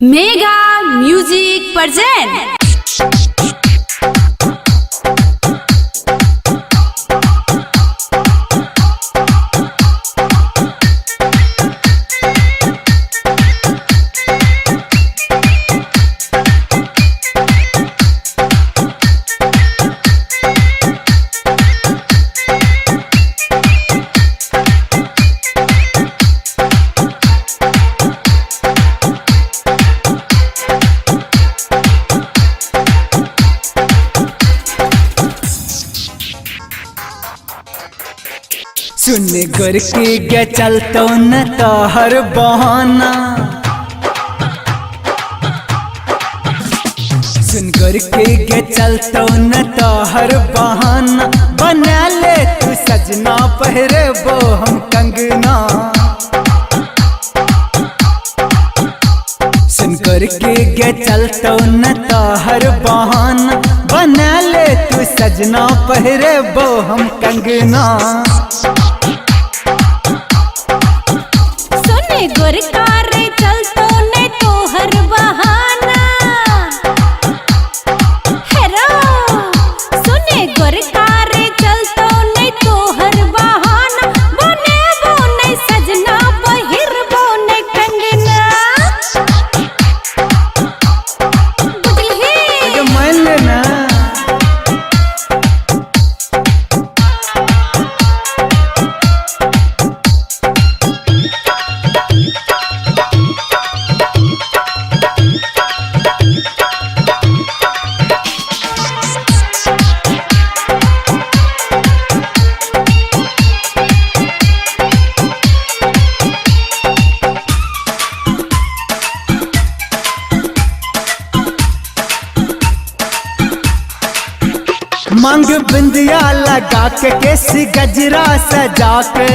Mega music present. सुन गुर की गे चलतो न तो हर बहाना, सुन गुर की गे चलतो न तो हर बहाना, बना ले तू सजना पहरे वो हम कंगना। सुन गुर की गे चलतो न तो हर बहाना, बना ले तू सजना पहरे वो हम कंगना। गुर कार चलतो ने तो हर बहाना हेरो, सुने गुर कार चलतो ने तो हर बहाना, बने बोने सजना पहिर बोने कंगना। बुझली मान लेना मांग बिंदिया लगा के केस गजरा सजा के,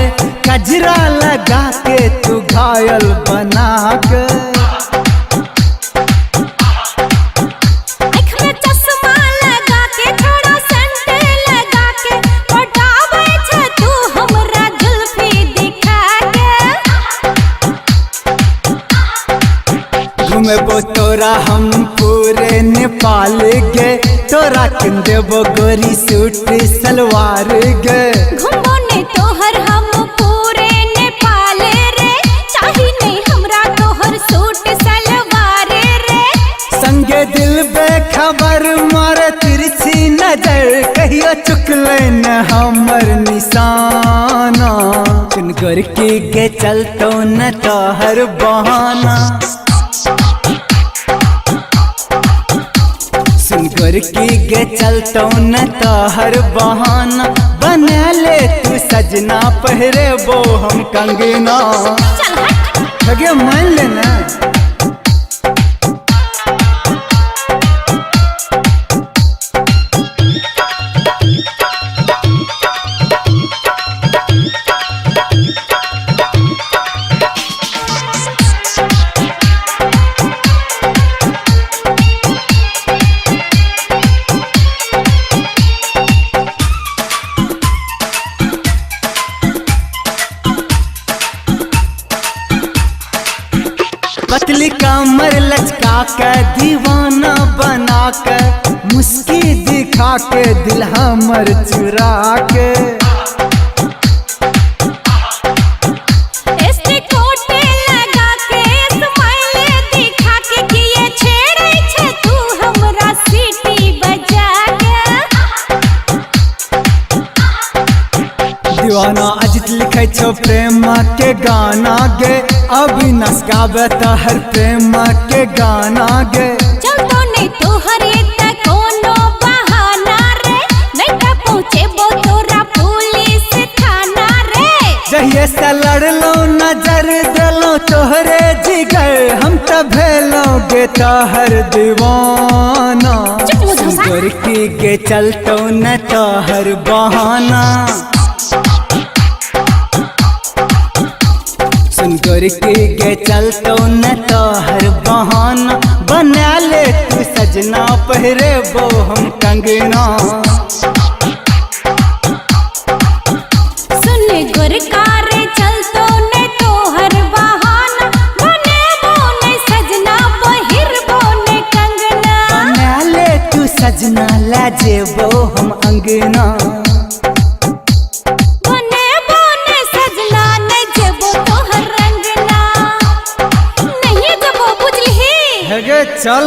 गजरा लगा के तू घायल बना के। आँख में चश्मा लगा के थोड़ा सेंट लगा के, पटावे छे तू हमरा जुल्फी दिखा के। घूमेबो तोरा हम पूरे नेपाल गे, तोरा किन देबो गोरी सूट सलवार गे। घुमो ने तोहर हम पूरे नेपाल रे, चाही नहीं हमरा तोहर सूट सलवार रे। संगे दिल बेखबर मारे तिरछी नजर, कहियो चुकले न हमर निशाना। सुन गुर की गे चलतो न तोहर बहाना, सुन गुर की गे चलतो न तोहर बहाना, बना ले तू सजना पहरे वो हम कंगना। चल हट लगे मान लेना पतली कमर लचका के दीवाना बना के, मुस्की दिखा के दिल हमर चुरा के। एस्टी कोटे लगा के स्माइल दिखा के, किए छेड़े छे तू हमरा सीटी बजा के। दीवाना अजित लिखे छो प्रेम के गाना गे, अविनाश गावे हर प्रेम के गाना गे। चलतो नहीं तोहर त कोनो बहाना रे, नहीं त पहुँचे बो तोरा पुलिस थाना रे। जहिए से लड़लो नजर दिलो तोहरे जिगर, हम तो भेलो गे तोहर दीवाना। गुर की गे चलतो न तोहर बहाना, सुन गुर की गे चलतो न तोहर बहाना, बना ले तू सजना पहरे वो हम कंगना। सुन गुर कार चलतो ने तोहर बहाना, बने बोने सजना पहिर सजना ला जेबो हम अंगना। बने बने सजना नहीं जेबो तोहर रंगना, नहीं जेबो बुझली। चल